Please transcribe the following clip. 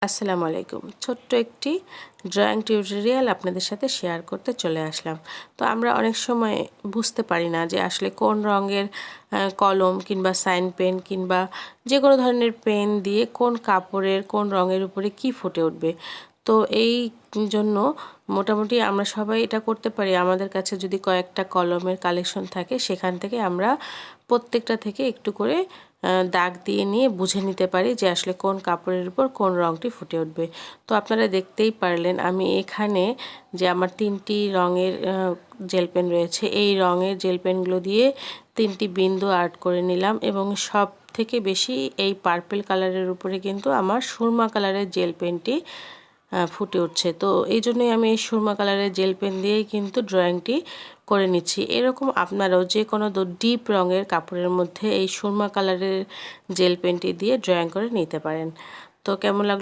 আসসালামু আলাইকুম। ছোট্ট একটি ড্রয়িং টিউটোরিয়াল আপনাদের সাথে শেয়ার করতে চলে আসলাম। তো আমরা অনেক সময় বুঝতে পারি না যে আসলে কোন রঙের কলম কিংবা সাইন পেন কিংবা যে কোনো ধরনের পেন দিয়ে কোন কাপড়ের কোন রঙের উপরে কি ফুটে উঠবে। তো এই জন্য মোটামুটি আমরা সবাই এটা করতে পারি। আমাদের কাছে যদি কয়েকটা কলমের কালেকশন থাকে সেখান থেকে আমরা প্রত্যেকটা থেকে একটু করে দাগ দিয়ে নিয়ে বুঝে নিতে পারি যে আসলে কোন কাপড়ের উপর কোন রঙটি ফুটে উঠবে। তো আপনারা দেখতেই পারলেন আমি এখানে যে আমার 3টি রঙের জেল পেন রয়েছে, এই রঙের জেল পেনগুলো দিয়ে 3টি বিন্দু আর্ট করে নিলাম এবং সব থেকে বেশি এই পার্পল কালারের উপরে কিন্তু আমার সুরমা কালারের জেল পেনটি ফুটে উঠছে। তো এই জন্যই আমি এই সুরমা কালারের জেল পেন দিয়েই কিন্তু ড্রয়িংটি করে নিচ্ছি। এরকম আপনারাও যে কোনো ডিপ রঙের কাপড়ের মধ্যে এই সুরমা কালারের জেল পেনটি দিয়ে ড্রয়িং করে নিতে পারেন। তো কেমন লাগলো?